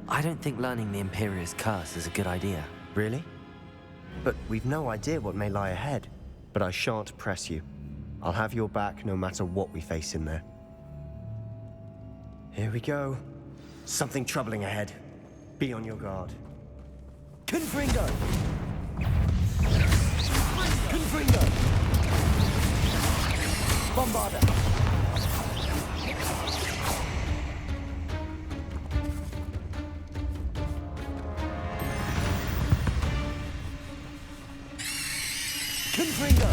I don't think learning the Imperious Curse is a good idea. Really? But we've no idea what may lie ahead. But I shan't press you. I'll have your back no matter what we face in there. Here we go. Something troubling ahead. Be on your guard. Confringo! Confringo! Bombarda! Confringo!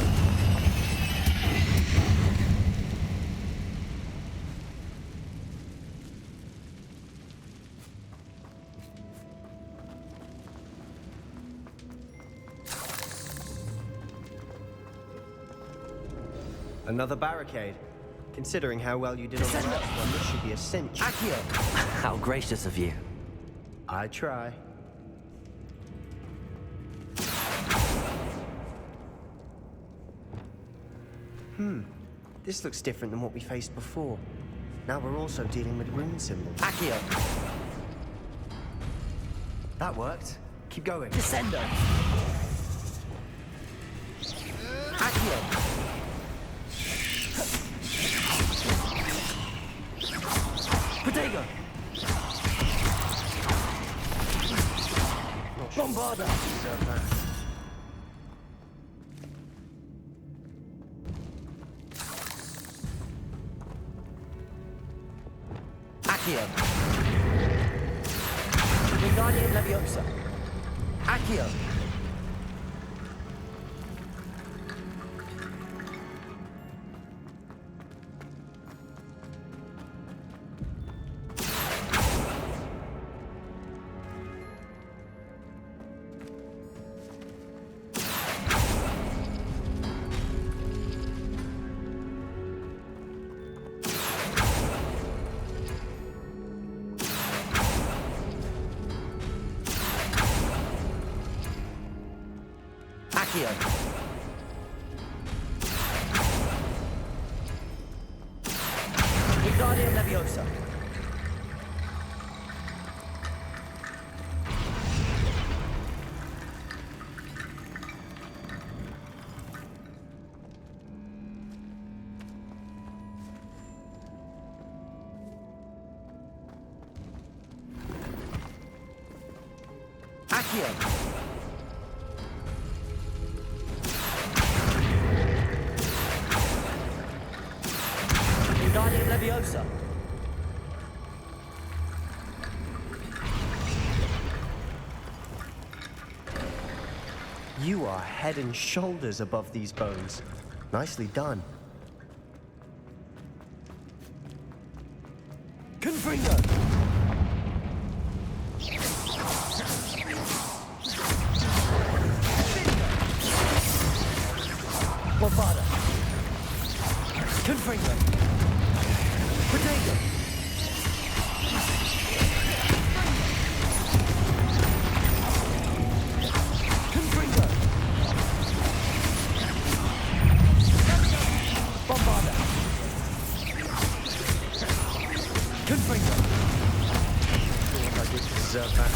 Another barricade. Considering how well you did on the last one, this should be a cinch. Accio! How gracious of you. I try. This looks different than what we faced before. Now we're also dealing with rune symbols. Accio! That worked. Keep going. Descendo! Accio! Protego! Bombarda! Deserve that. Accio! Wingardium Leviosa! Accio! Accio! Wingardium Leviosa! Accio! Wingardium Leviosa! You are head and shoulders above these bones. Nicely done. Confringo! Bombarda! Confringo! Protego! Confringo! Bombarda! Confringo! I did deserve that.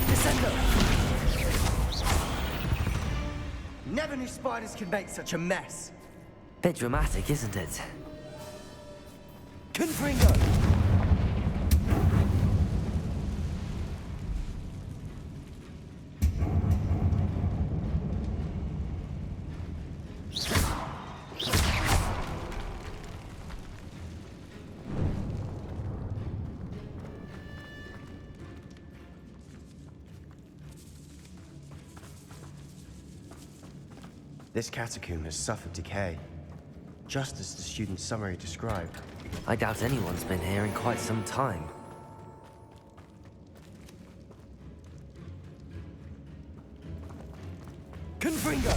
Descendo! Never knew spiders could make such a mess. Bit dramatic, isn't it? Confringo! This catacomb has suffered decay, just as the student's summary described. I doubt anyone's been here in quite some time. Confringo!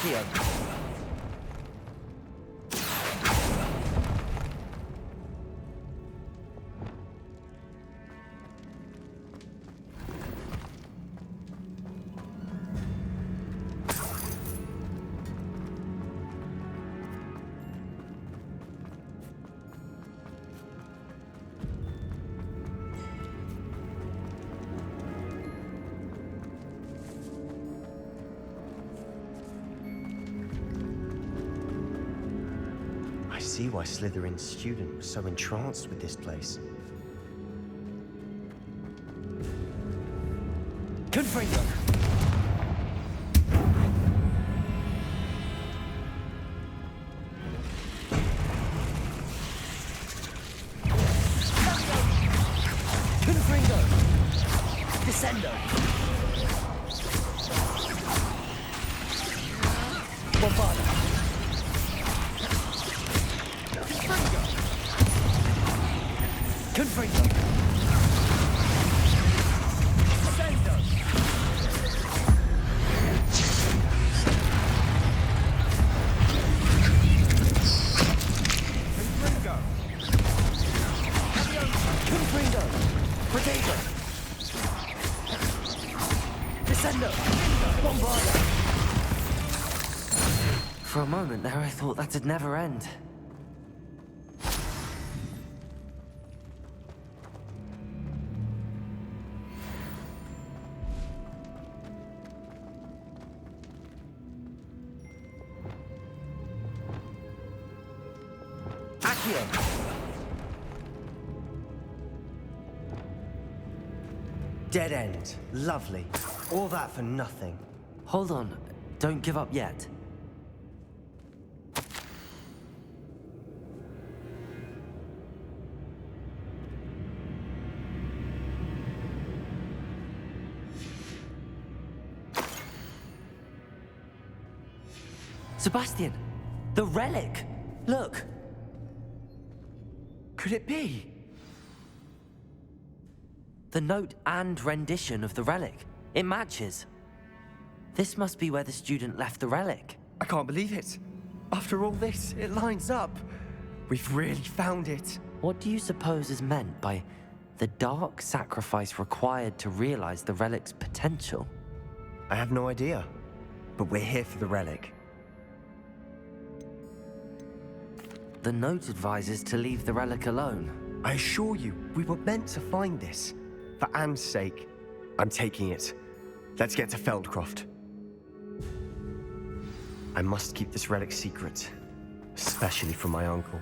Accio. I see why Slytherin's student was so entranced with this place. Confringo. Confringo. Descendo. Bombarda. Confringo. Descendo. Confringo. Confringo. Protego. Descendo. Bombarda. For a moment there, I thought that'd never end. Accio. Dead end. Lovely. All that for nothing. Hold on. Don't give up yet. Sebastian! The relic! Look! Could it be? The note and rendition of the relic. It matches. This must be where the student left the relic. I can't believe it. After all this, it lines up. We've really found it. What do you suppose is meant by the dark sacrifice required to realize the relic's potential? I have no idea. But we're here for the relic. The note advises to leave the relic alone. I assure you, we were meant to find this. For Anne's sake, I'm taking it. Let's get to Feldcroft. I must keep this relic secret, especially from my uncle.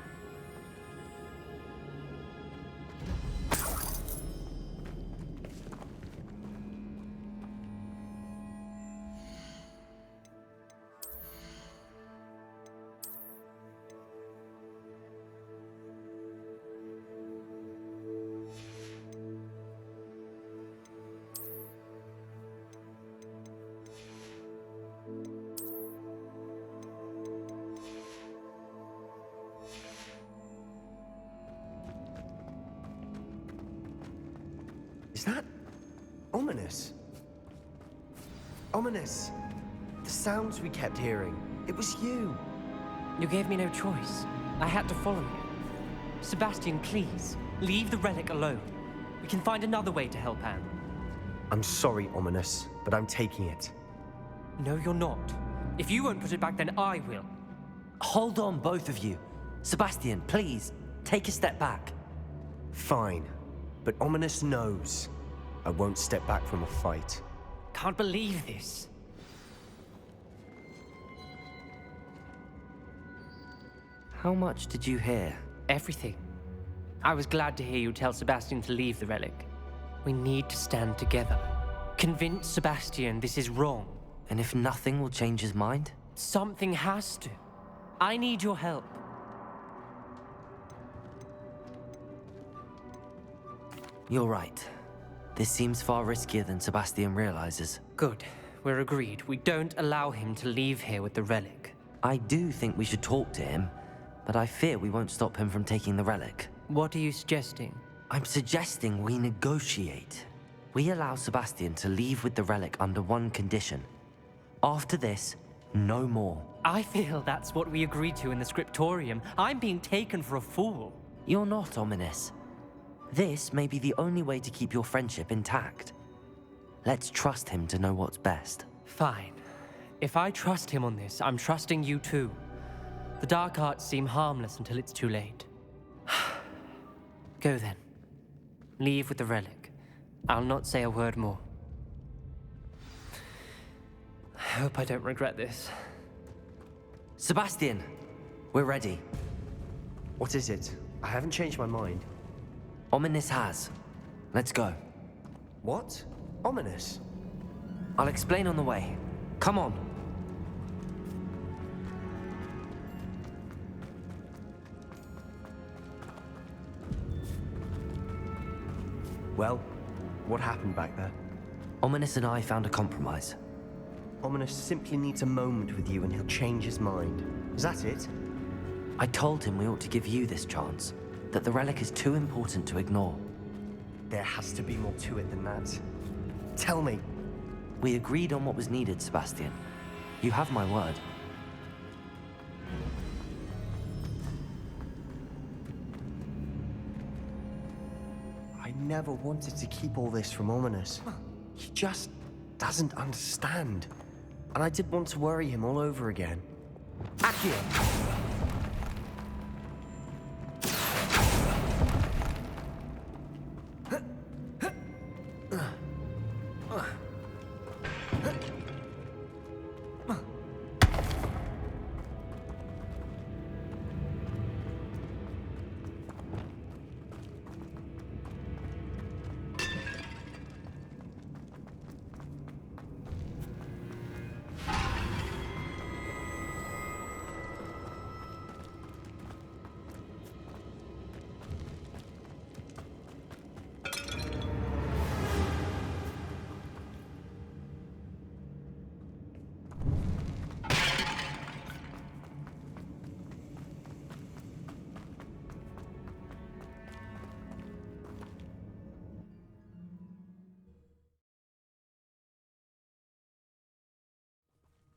Is that ominous? Ominous. The sounds we kept hearing. It was you. You gave me no choice. I had to follow you. Sebastian, please, leave the relic alone. We can find another way to help Anne. I'm sorry, Ominous, but I'm taking it. No, you're not. If you won't put it back, then I will. Hold on, both of you. Sebastian, please, take a step back. Fine. But Ominous knows I won't step back from a fight. Can't believe this. How much did you hear? Everything. I was glad to hear you tell Sebastian to leave the relic. We need to stand together. Convince Sebastian this is wrong. And if nothing will change his mind? Something has to. I need your help. You're right. This seems far riskier than Sebastian realizes. Good. We're agreed. We don't allow him to leave here with the relic. I do think we should talk to him, but I fear we won't stop him from taking the relic. What are you suggesting? I'm suggesting we negotiate. We allow Sebastian to leave with the relic under one condition. After this, No more. I feel that's what we agreed to in the scriptorium. I'm being taken for a fool. You're not ominous. This may be the only way to keep your friendship intact. Let's trust him to know what's best. Fine. If I trust him on this, I'm trusting you too. The dark arts seem harmless until it's too late. Go then. Leave with the relic. I'll not say a word more. I hope I don't regret this. Sebastian, we're ready. What is it? I haven't changed my mind. Ominous has. Let's go. What? Ominous? I'll explain on the way. Come on. Well, what happened back there? Ominous and I found a compromise. Ominous simply needs a moment with you and he'll change his mind. Is that it? I told him we ought to give you this chance, that the relic is too important to ignore. There has to be more to it than that. Tell me. We agreed on what was needed, Sebastian. You have my word. I never wanted to keep all this from Ominous. He just doesn't understand. And I did want to worry him all over again. Accio!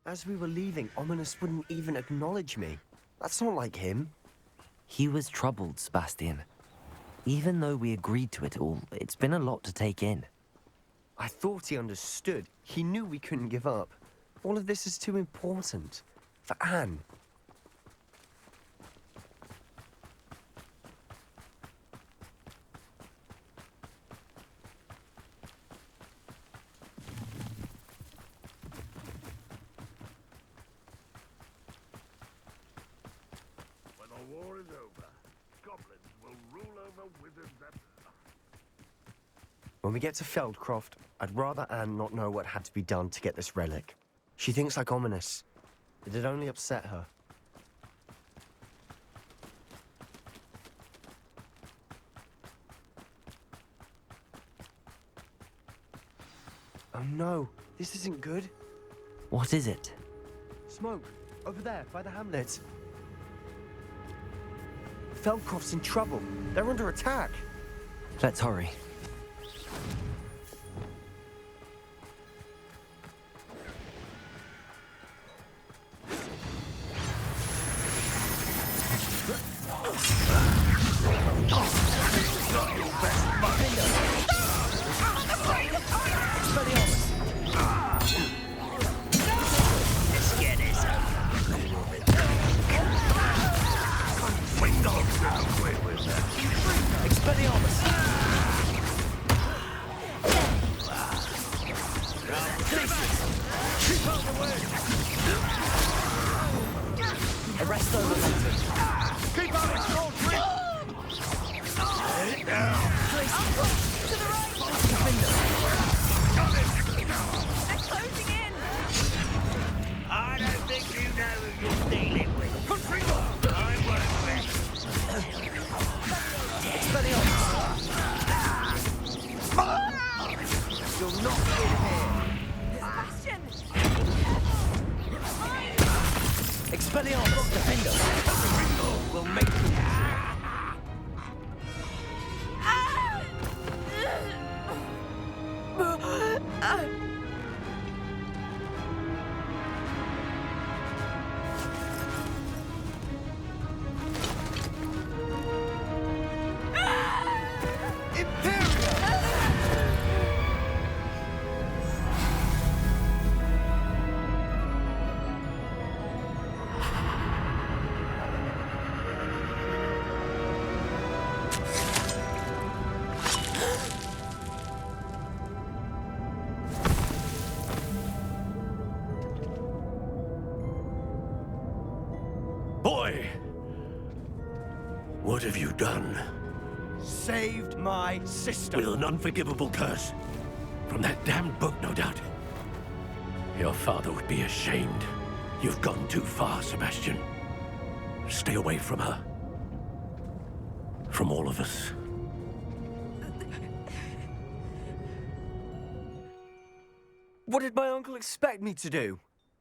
As we were leaving, Ominous wouldn't even acknowledge me. That's not like him. He was troubled, Sebastian. Even though we agreed to it all, it's been a lot to take in. I thought he understood. He knew we couldn't give up. All of this is too important. For Anne. When the war is over, goblins will rule over wizards and... When we get to Feldcroft, I'd rather Anne not know what had to be done to get this relic. She thinks like Ominous. It'd only upset her. Oh no, this isn't good. What is it? Smoke, over there, by the hamlet. Feldcroft's in trouble. They're under attack. Let's hurry. I don't think you know who you're dealing with. I work with. You're not in Sebastian! here. Expelliarmus, defender. We'll make you. What have you done? Saved my sister. With an unforgivable curse. From that damned book, no doubt. Your father would be ashamed. You've gone too far, Sebastian. Stay away from her. From all of us. What did my uncle expect me to do?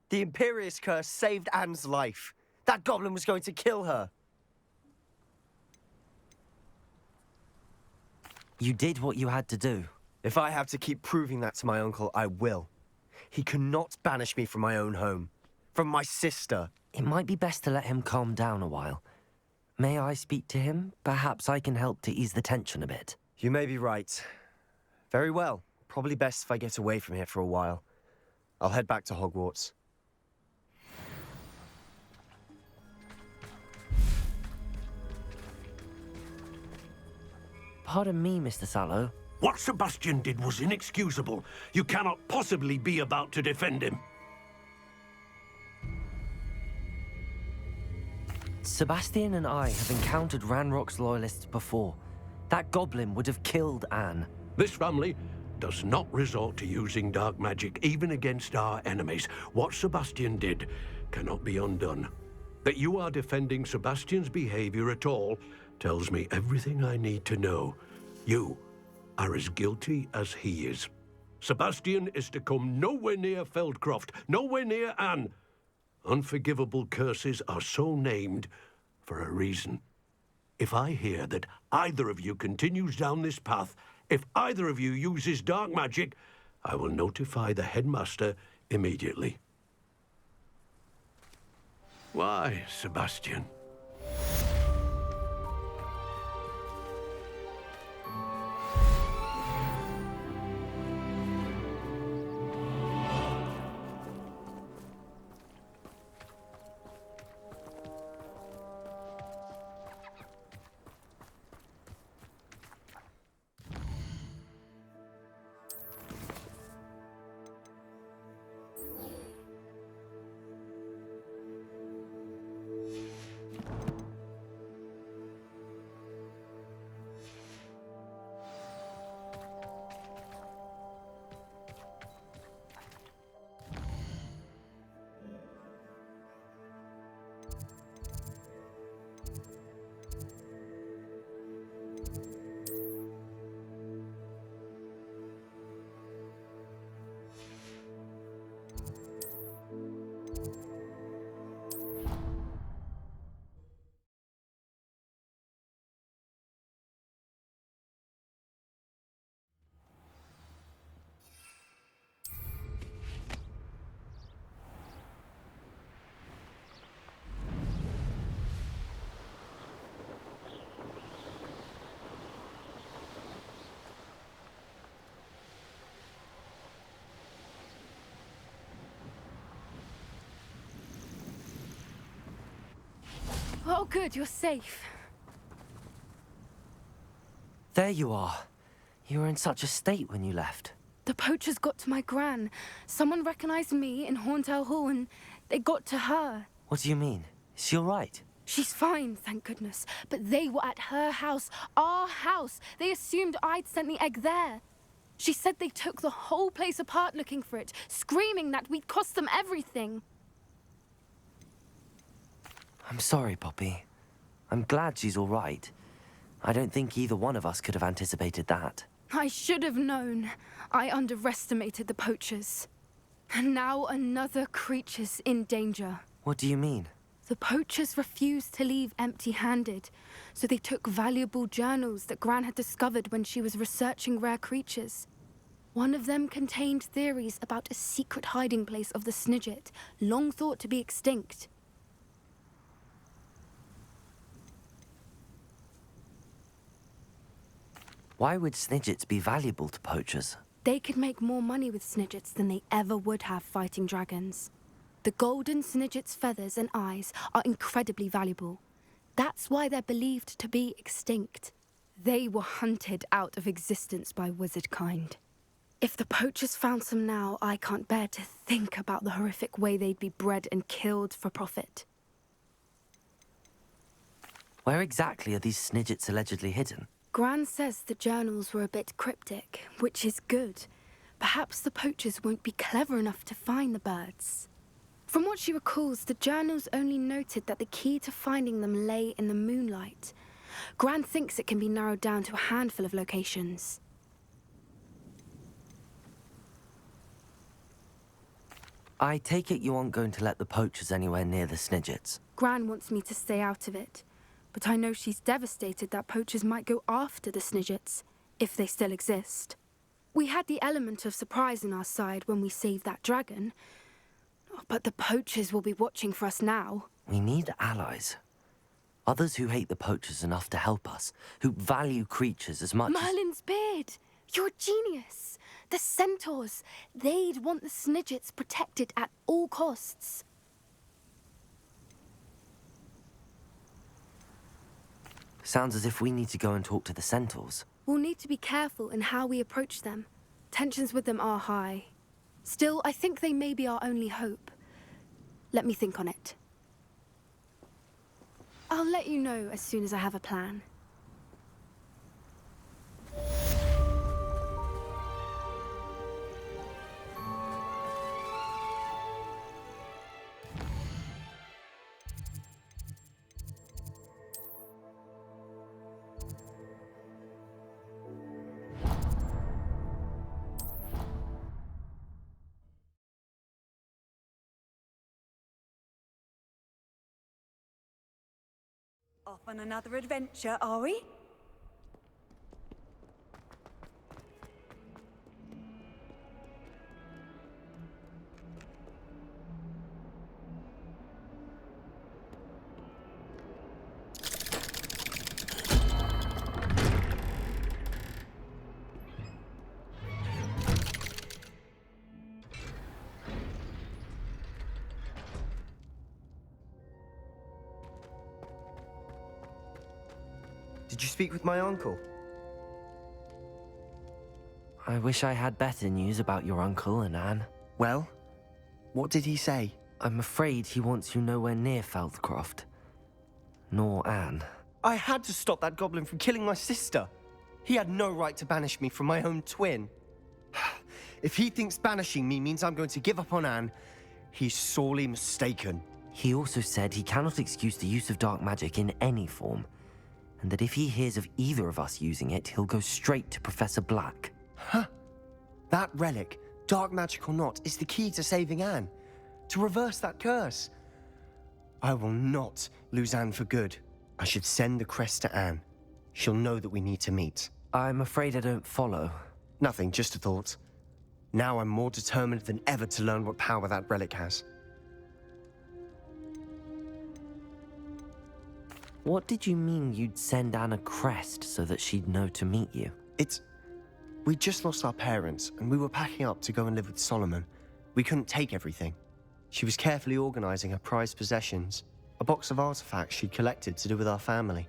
The Imperius curse saved Anne's life. That goblin was going to kill her. You did what you had to do. If I have to keep proving that to my uncle, I will. He cannot banish me from my own home. From my sister. It might be best to let him calm down a while. May I speak to him? Perhaps I can help to ease the tension a bit. You may be right. Very well. Probably best if I get away from here for a while. I'll head back to Hogwarts. Pardon me, Mr. Sallow. What Sebastian did was inexcusable. You cannot possibly be about to defend him. Sebastian and I have encountered Ranrock's loyalists before. That goblin would have killed Anne. This family does not resort to using dark magic, even against our enemies. What Sebastian did cannot be undone. That you are defending Sebastian's behavior at all tells me everything I need to know. You are as guilty as he is. Sebastian is to come nowhere near Feldcroft, nowhere near Anne. Unforgivable curses are so named for a reason. If I hear that either of you continues down this path, if either of you uses dark magic, I will notify the headmaster immediately. Why, Sebastian? Oh, good, you're safe. There you are. You were in such a state when you left. The poachers got to my gran. Someone recognized me in Horntail Hall and they got to her. What do you mean? Is she all right? She's fine, thank goodness. But they were at her house, our house. They assumed I'd sent the egg there. She said they took the whole place apart looking for it, screaming that we'd cost them everything. I'm sorry, Poppy. I'm glad she's all right. I don't think either one of us could have anticipated that. I should have known. I underestimated the poachers. And now another creature's in danger. What do you mean? The poachers refused to leave empty-handed, so they took valuable journals that Gran had discovered when she was researching rare creatures. One of them contained theories about a secret hiding place of the Snidget, long thought to be extinct. Why would Snidgets be valuable to poachers? They could make more money with Snidgets than they ever would have fighting dragons. The golden Snidget's feathers and eyes are incredibly valuable. That's why they're believed to be extinct. They were hunted out of existence by wizard kind. If the poachers found some now, I can't bear to think about the horrific way they'd be bred and killed for profit. Where exactly are these Snidgets allegedly hidden? Gran says the journals were a bit cryptic, which is good. Perhaps the poachers won't be clever enough to find the birds. From what she recalls, the journals only noted that the key to finding them lay in the moonlight. Gran thinks it can be narrowed down to a handful of locations. I take it you aren't going to let the poachers anywhere near the Snidgets. Gran wants me to stay out of it, but I know she's devastated that poachers might go after the Snidgets, if they still exist. We had the element of surprise on our side when we saved that dragon, but the poachers will be watching for us now. We need allies. Others who hate the poachers enough to help us, who value creatures as much as... Merlin's beard! You're a genius! The centaurs! They'd want the Snidgets protected at all costs. Sounds as if we need to go and talk to the centaurs. We'll need to be careful in how we approach them. Tensions with them are high. Still, I think they may be our only hope. Let me think on it. I'll let you know as soon as I have a plan. Off on another adventure, are we? Did you speak with my uncle? I wish I had better news about your uncle and Anne. Well, what did he say? I'm afraid he wants you nowhere near Feldcroft. Nor Anne. I had to stop that goblin from killing my sister. He had no right to banish me from my own twin. If he thinks banishing me means I'm going to give up on Anne, he's sorely mistaken. He also said he cannot excuse the use of dark magic in any form, and that if he hears of either of us using it, he'll go straight to Professor Black. Huh? That relic, dark magic or not, is the key to saving Anne. To reverse that curse. I will not lose Anne for good. I should send the crest to Anne. She'll know that we need to meet. I'm afraid I don't follow. Nothing, just a thought. Now I'm more determined than ever to learn what power that relic has. What did you mean you'd send Anne a crest so that she'd know to meet you? We just lost our parents, and we were packing up to go and live with Solomon. We couldn't take everything. She was carefully organizing her prized possessions, a box of artifacts she'd collected to do with our family.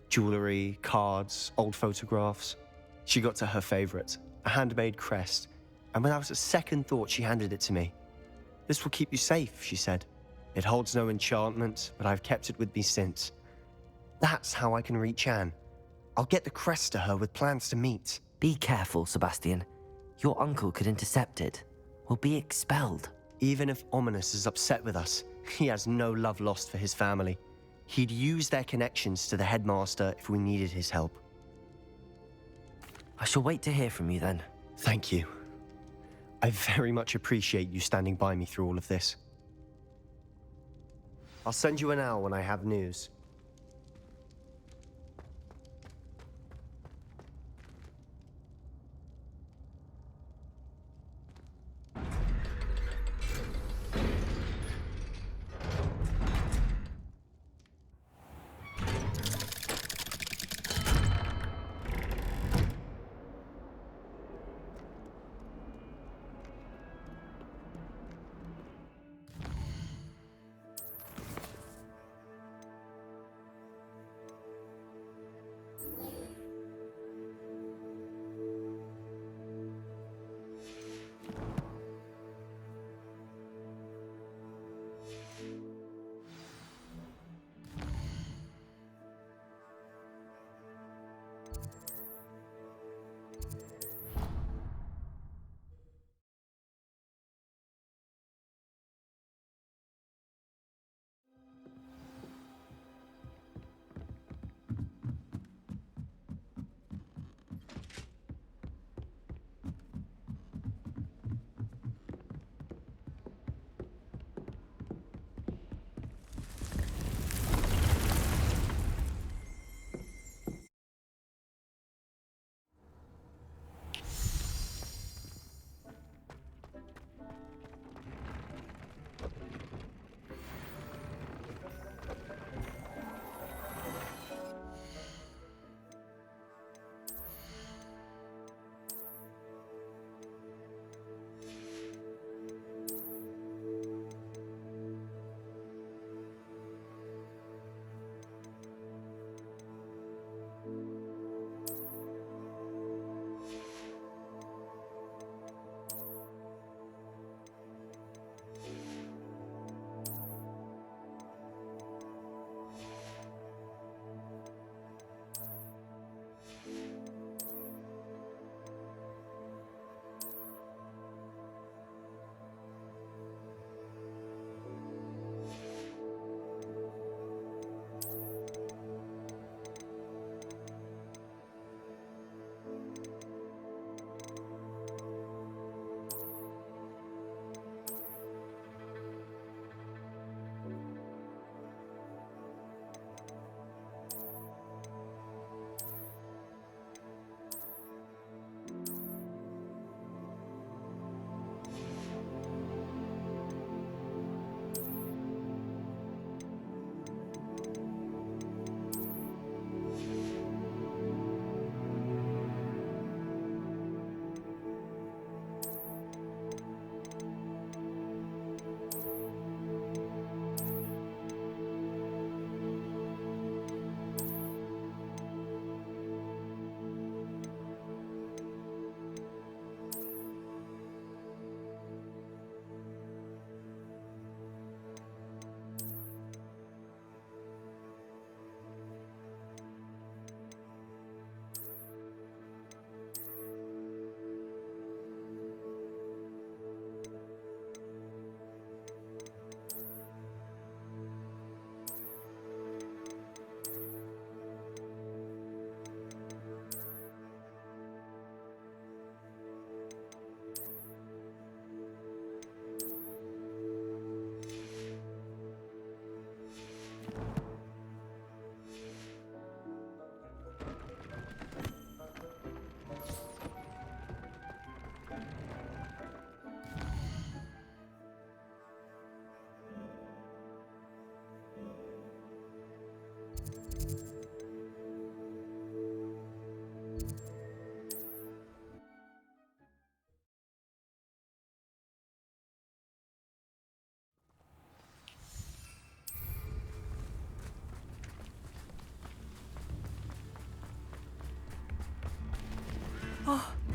Jewelry, cards, old photographs. She got to her favorite, a handmade crest, and without a second thought, she handed it to me. "This will keep you safe," she said. "It holds no enchantment, but I've kept it with me since. That's how I can reach Anne. I'll get the crest to her with plans to meet." Be careful, Sebastian. Your uncle could intercept it. We'll be expelled. Even if Ominous is upset with us, he has no love lost for his family. He'd use their connections to the headmaster if we needed his help. I shall wait to hear from you then. Thank you. I very much appreciate you standing by me through all of this. I'll send you an owl when I have news.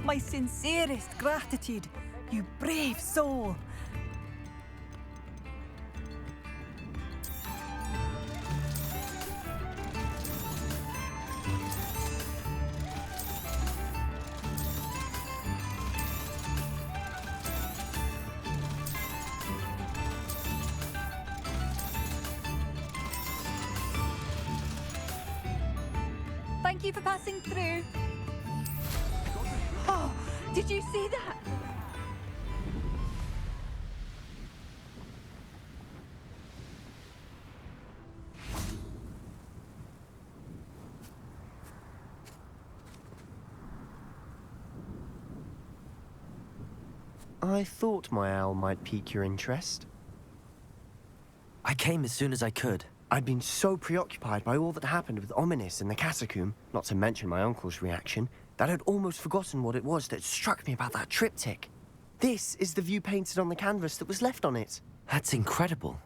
My sincerest gratitude, you brave soul. Thank you for passing through. Oh, did you see that? I thought my owl might pique your interest. I came as soon as I could. I'd been so preoccupied by all that happened with Ominis in the catacomb, not to mention my uncle's reaction, that I'd almost forgotten what it was that struck me about that triptych. This is the view painted on the canvas that was left on it. That's incredible.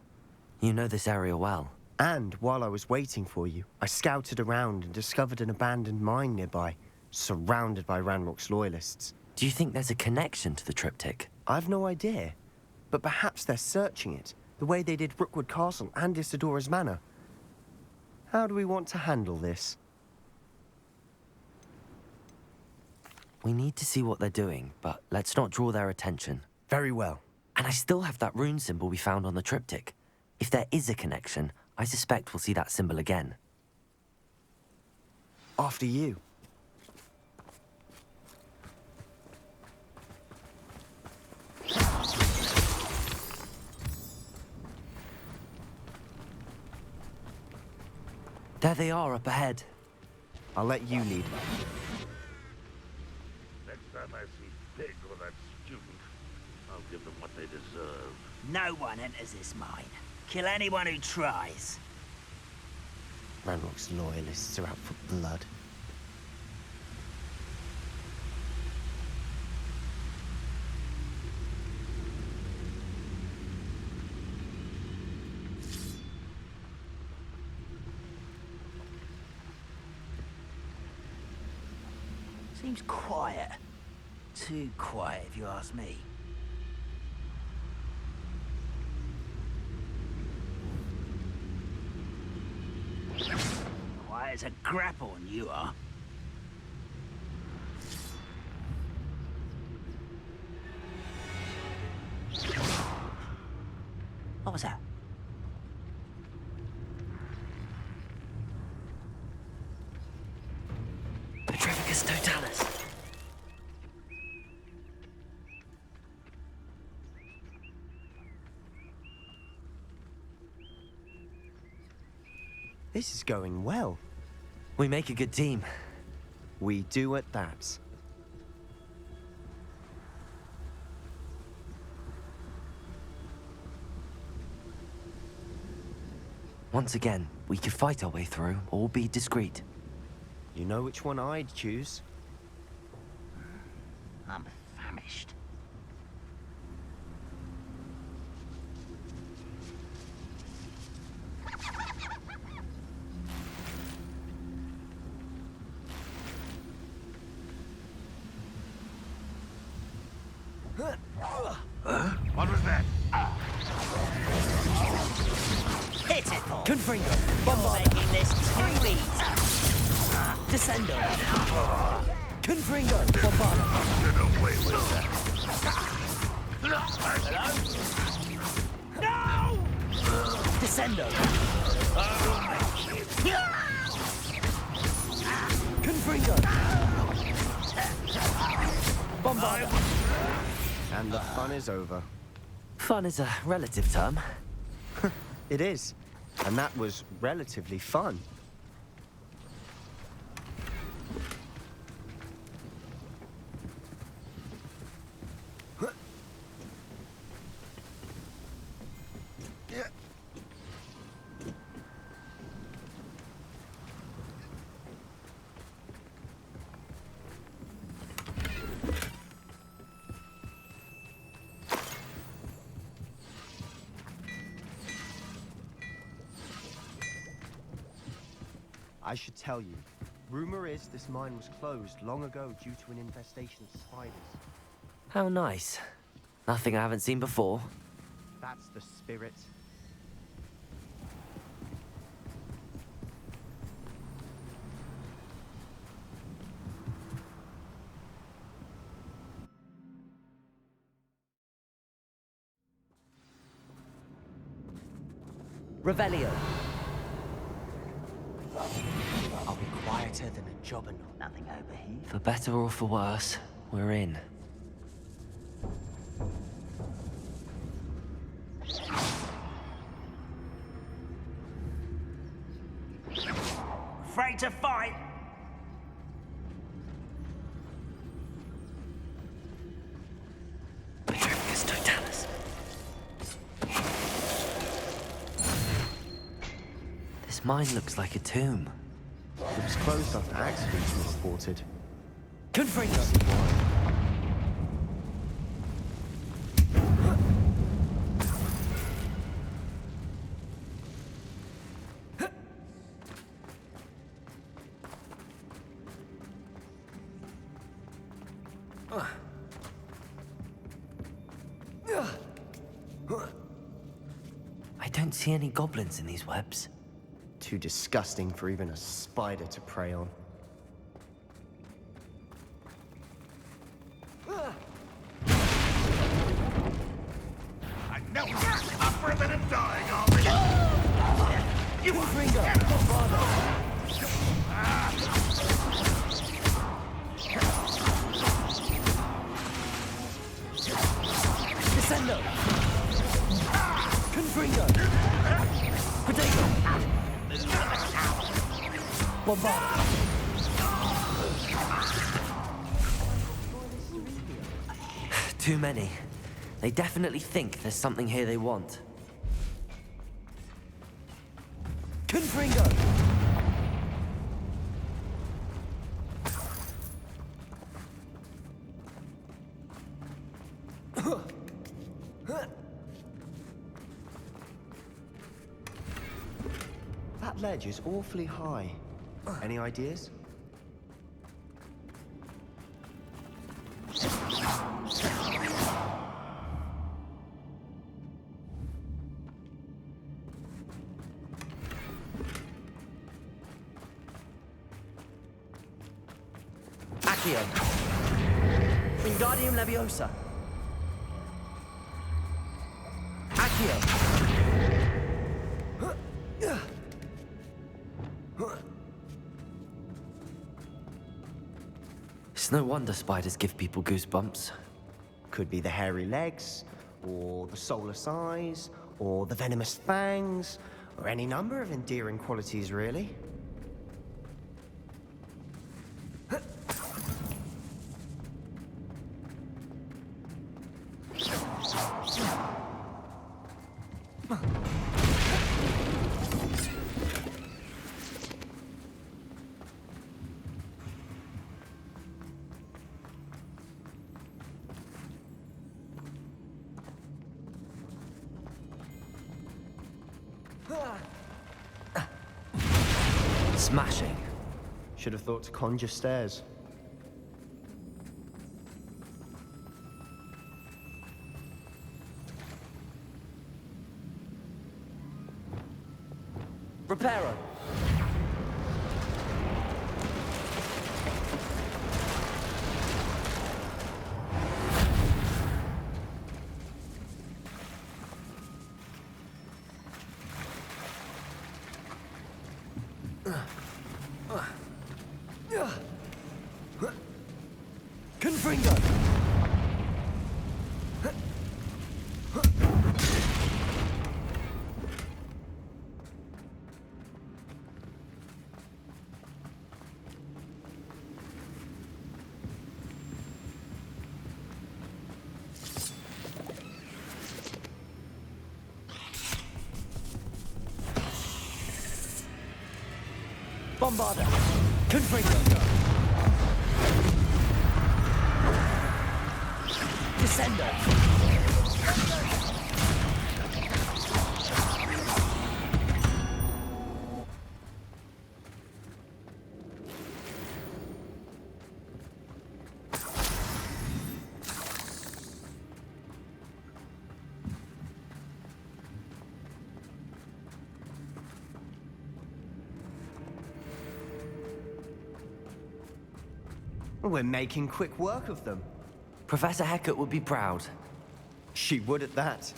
You know this area well. And while I was waiting for you, I scouted around and discovered an abandoned mine nearby, surrounded by Ranrock's loyalists. Do you think there's a connection to the triptych? I've no idea, but perhaps they're searching it, the way they did Rookwood Castle and Isidora's Manor. How do we want to handle this? We need to see what they're doing, but let's not draw their attention. Very well. And I still have that rune symbol we found on the triptych. If there is a connection, I suspect we'll see that symbol again. After you. There they are up ahead. I'll let you lead. Next time I see Pig or that student, I'll give them what they deserve. No one enters this mine. Kill anyone who tries. Ranrock's loyalists are out for blood. Seems quiet. Too quiet, if you ask me. Quiet as a grapple, you are. What was that? Petrificus totalis. This is going well. We make a good team. We do at that. Once again, we could fight our way through or be discreet. You know which one I'd choose? I'm famished. What was that? Hit it, Paul. Confringo! You're making this too easy. Descendo! Confringo! Bombardment! Get away with that. No! Descendo! Confringo! Bombardment! And the fun is over. Fun is a relative term. It is. And that was relatively fun. I should tell you, Rumor is this mine was closed long ago due to an infestation of spiders. How nice. Nothing I haven't seen before. That's the spirit. Revelio. I'll be quieter than a jobberknoll. Nothing over here. For better or for worse, we're in. Afraid to fight? Petrificus totalis. This mine looks like a tomb. It was closed after accidents were reported. Confringo! I don't see any goblins in these webs. Too disgusting for even a spider to prey on. I know you're tougher than a dying army! You Descendo! Confringo! Potato! Bombard! Too many. They definitely think there's something here they want. Confringo! That ledge is awfully high. Any ideas? Accio! Wingardium Leviosa! Accio! It's no wonder spiders give people goosebumps. Could be the hairy legs, or the soulless eyes, or the venomous fangs, or any number of endearing qualities, really. Smashing. Should have thought to conjure stairs. Reparo. Confringo. Bombarda. Confringo. Descendo. We're making quick work of them. Professor Hecat would be proud. She would at that.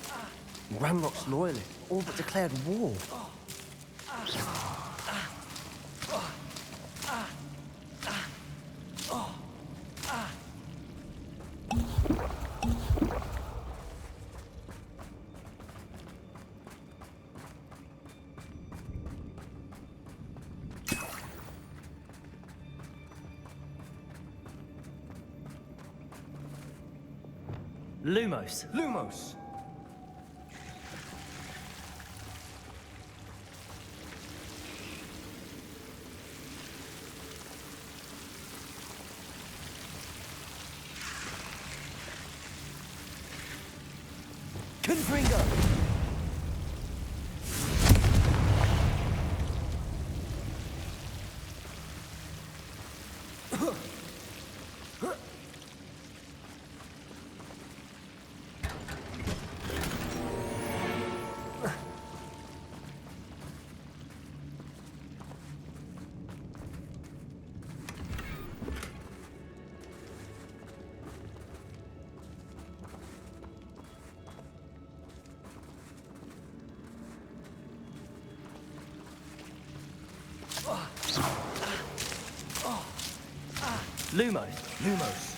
Ranrock's loyalists all but declared war. Lumos. Lumos! Confringo! Lumos. Lumos.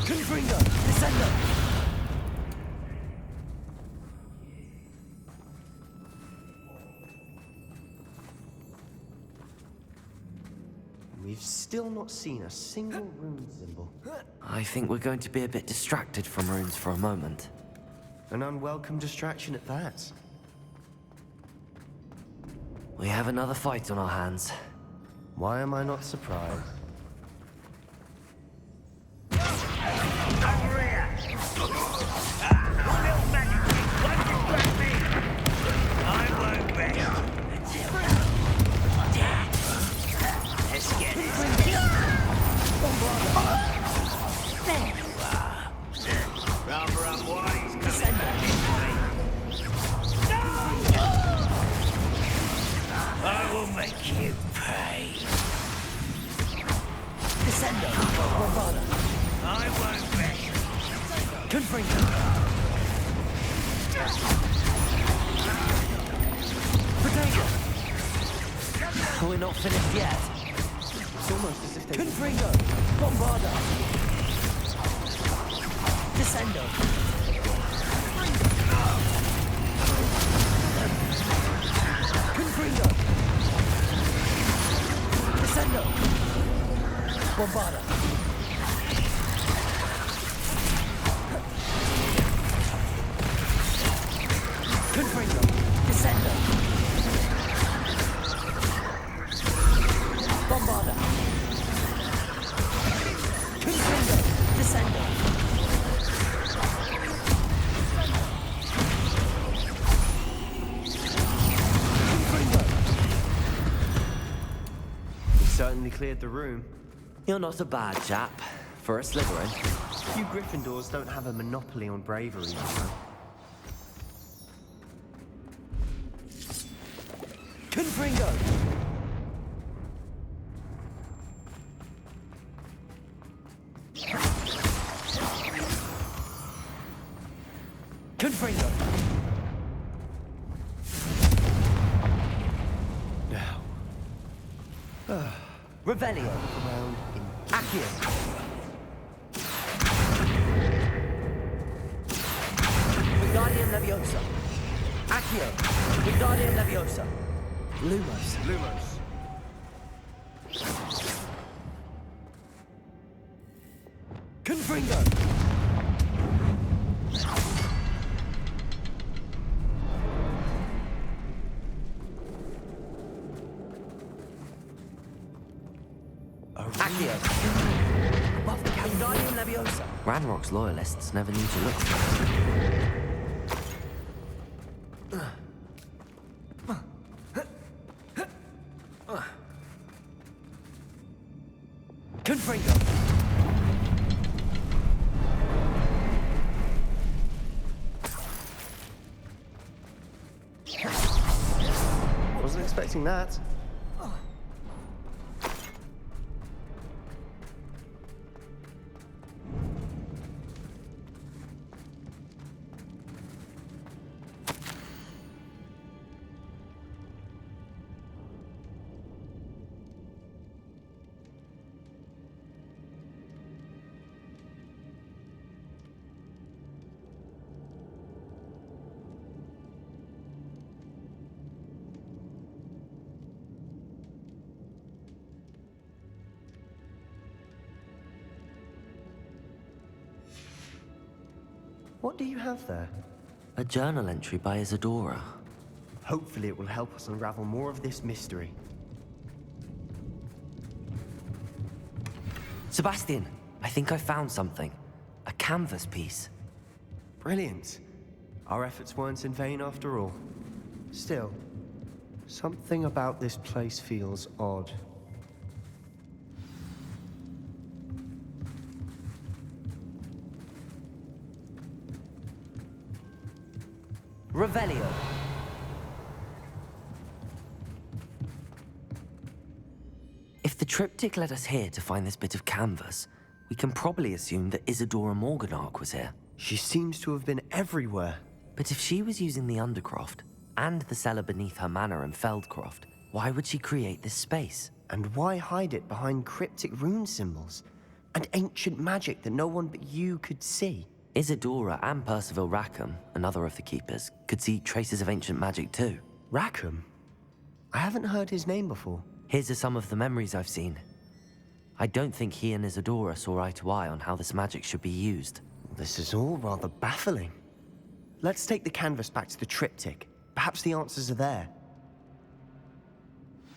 Confringo! Descendo! We've still not seen a single rune symbol. I think we're going to be a bit distracted from runes for a moment. An unwelcome distraction at that. We have another fight on our hands. Why am I not surprised? Over here! One little magic trick won't distract me! I won't rest. Let's get this. There you are. Rather unwise, I will make you pay. Descendo! Bombada! I won't rest. Confringo! Protego! We're not finished yet. It's almost as if they... Confringo! Bombada! Descendo! Confringo! Descendo! Bombada! Confringo! Descendo! Bombada! Confringo! Descendo! Confringo! We certainly cleared the room. You're not a bad chap. For a Slytherin. You Gryffindors don't have a monopoly on bravery, you know. Confringo! Confringo! Now, Revelio! around in... Accio! Wingardium Leviosa! Accio! Wingardium Leviosa! Lumos! Lumos. Confringo! Accio! Leviosa. Ranrock's loyalists never knew to look for it. Confringo! Wasn't expecting that. What do you have there? A journal entry by Isadora. Hopefully it will help us unravel more of this mystery. Sebastian, I think I found something. A canvas piece. Brilliant. Our efforts weren't in vain after all. Still, something about this place feels odd. Revelio. If the triptych led us here to find this bit of canvas, we can probably assume that Isadora Morganark was here. She seems to have been everywhere. But if she was using the Undercroft, and the cellar beneath her manor in Feldcroft, why would she create this space? And why hide it behind cryptic rune symbols? And ancient magic that no one but you could see? Isadora and Percival Rackham, another of the Keepers, could see traces of ancient magic too. Rackham? I haven't heard his name before. His are some of the memories I've seen. I don't think he and Isadora saw eye to eye on how this magic should be used. This is all rather baffling. Let's take the canvas back to the triptych. Perhaps the answers are there.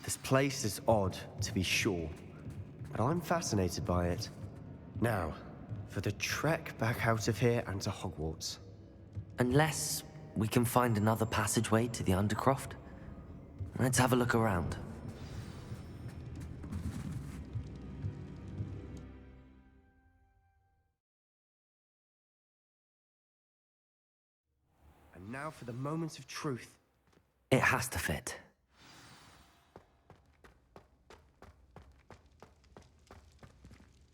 This place is odd, to be sure, but I'm fascinated by it. Now, for the trek back out of here and to Hogwarts. Unless we can find another passageway to the Undercroft. Let's have a look around. And now for the moment of truth. It has to fit.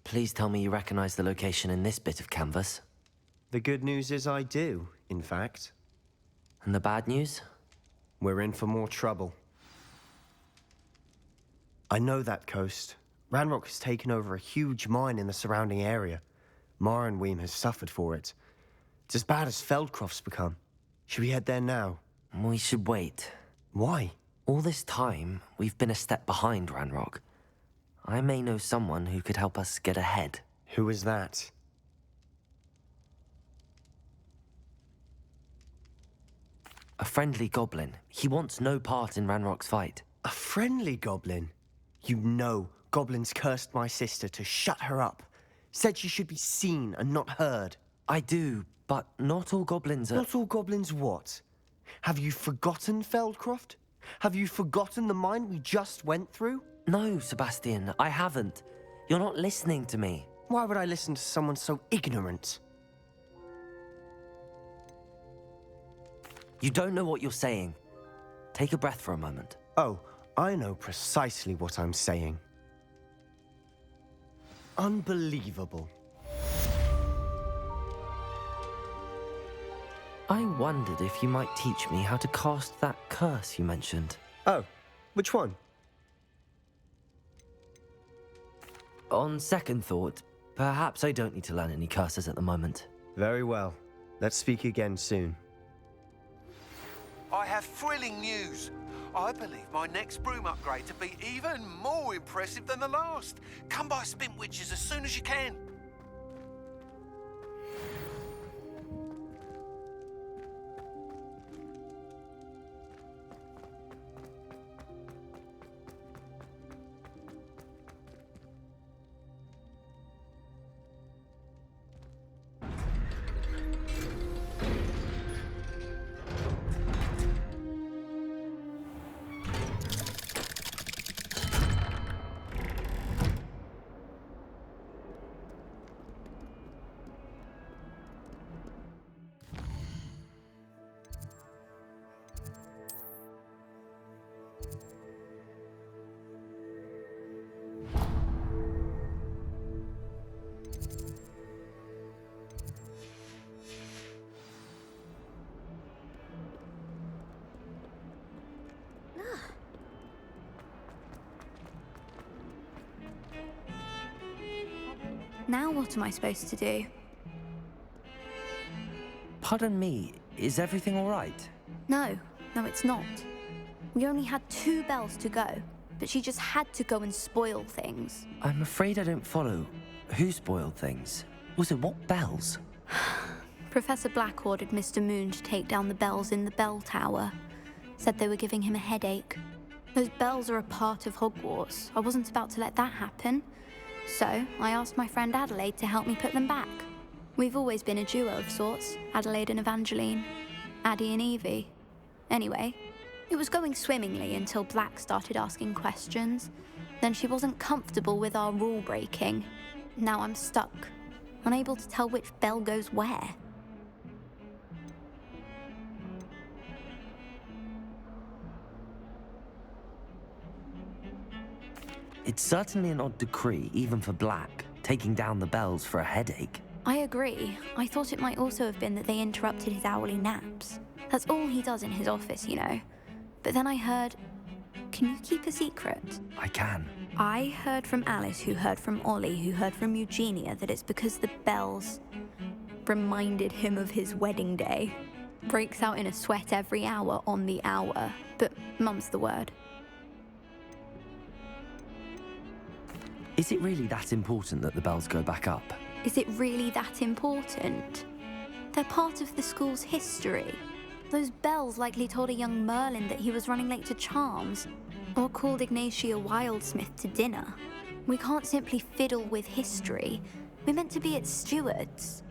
Please tell me you recognize the location in this bit of canvas. The good news is I do, in fact. And the bad news? We're in for more trouble. I know that coast. Ranrock has taken over a huge mine in the surrounding area. Marrenweem has suffered for it. It's as bad as Feldcroft's become. Should we head there now? We should wait. Why? All this time, we've been a step behind Ranrock. I may know someone who could help us get ahead. Who is that? A friendly goblin. He wants no part in Ranrock's fight. A friendly goblin? You know, goblins cursed my sister to shut her up. Said she should be seen and not heard. I do, but not all goblins are... Not all goblins what? Have you forgotten Feldcroft? Have you forgotten the mine we just went through? No, Sebastian, I haven't. You're not listening to me. Why would I listen to someone so ignorant? You don't know what you're saying. Take a breath for a moment. Oh, I know precisely what I'm saying. Unbelievable. I wondered if you might teach me how to cast that curse you mentioned. Oh, which one? On second thought, perhaps I don't need to learn any curses at the moment. Very well. Let's speak again soon. I have thrilling news. I believe my next broom upgrade to be even more impressive than the last. Come by Spintwitches as soon as you can. Now what am I supposed to do? Pardon me, is everything all right? No, it's not. We only had 2 bells to go, but she just had to go and spoil things. I'm afraid I don't follow. Who spoiled things? Also, what bells? Professor Black ordered Mr. Moon to take down the bells in the bell tower. Said they were giving him a headache. Those bells are a part of Hogwarts. I wasn't about to let that happen. So I asked my friend Adelaide to help me put them back. We've always been a duo of sorts, Adelaide and Evangeline. Addie and Evie. Anyway, it was going swimmingly until Black started asking questions. Then she wasn't comfortable with our rule breaking. Now I'm stuck, unable to tell which bell goes where. It's certainly an odd decree, even for Black, taking down the bells for a headache. I agree. I thought it might also have been that they interrupted his hourly naps. That's all he does in his office, you know. But then I heard... Can you keep a secret? I can. I heard from Alice, who heard from Ollie, who heard from Eugenia, that it's because the bells reminded him of his wedding day. Breaks out in a sweat every hour on the hour. But mum's the word. Is it really that important that the bells go back up? Is it really that important? They're part of the school's history. Those bells likely told a young Merlin that he was running late to Charms, or called Ignatia Wildsmith to dinner. We can't simply fiddle with history. We're meant to be its stewards.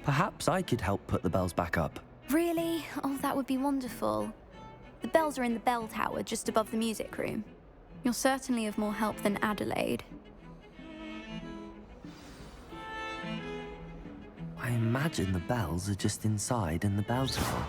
Perhaps I could help put the bells back up. Really? Oh, that would be wonderful. The bells are in the bell tower just above the music room. You're certainly of more help than Adelaide. I imagine the bells are just inside in the bell tower.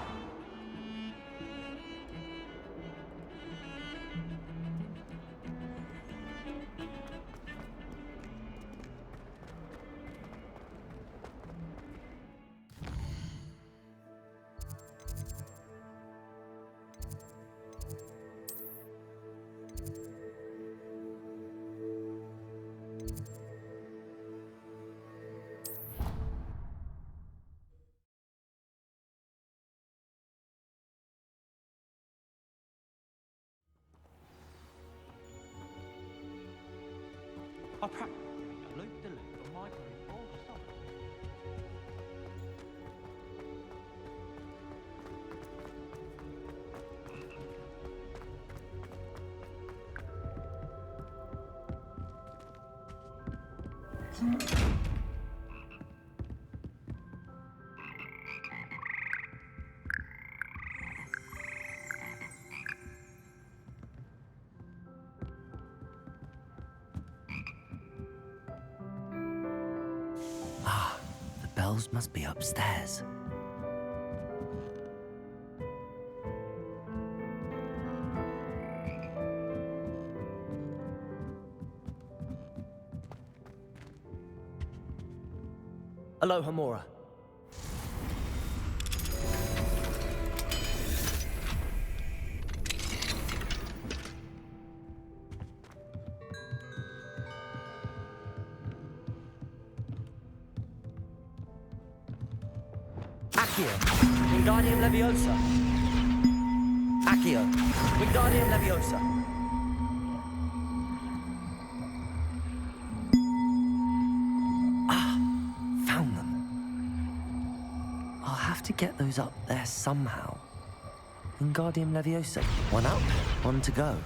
I practically a loop-de-loop on my group all summer. The bells must be upstairs. Aloha, Mora. Accio, Wingardium Leviosa. Accio, Wingardium Leviosa. Found them. I'll have to get those up there somehow. Wingardium Leviosa. One up, one to go.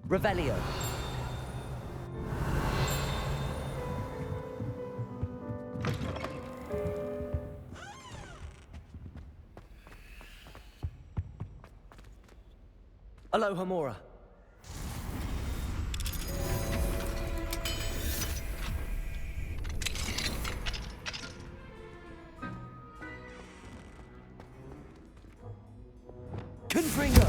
Revelio. Aloha Mora. Confringo.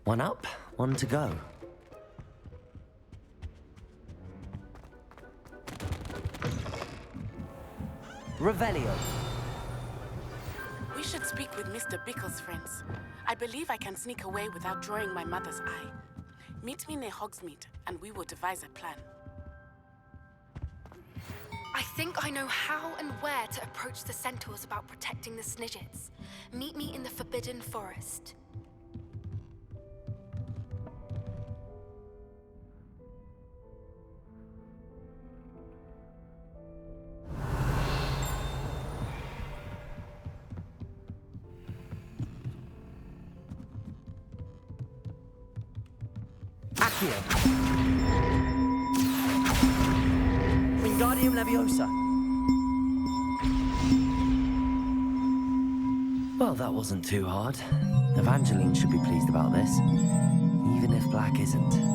One up, one to go. Revelio. We should speak with Mr. Bickle's friends. I believe I can sneak away without drawing my mother's eye. Meet me near Hogsmeade, and we will devise a plan. I think I know how and where to approach the centaurs about protecting the Snidgets. Meet me in the Forbidden Forest. Accio. Wingardium Leviosa. Well, that wasn't too hard. Evangeline should be pleased about this, even if Black isn't.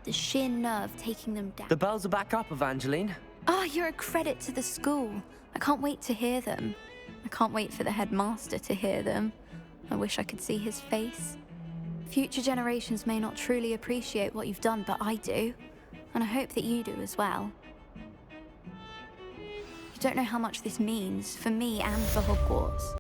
The sheer nerve taking them down. The bells are back up, Evangeline. Oh, you're a credit to the school. I can't wait to hear them. I can't wait for the headmaster to hear them. I wish I could see his face. Future generations may not truly appreciate what you've done, but I do. And I hope that you do as well. You don't know how much this means for me and for Hogwarts.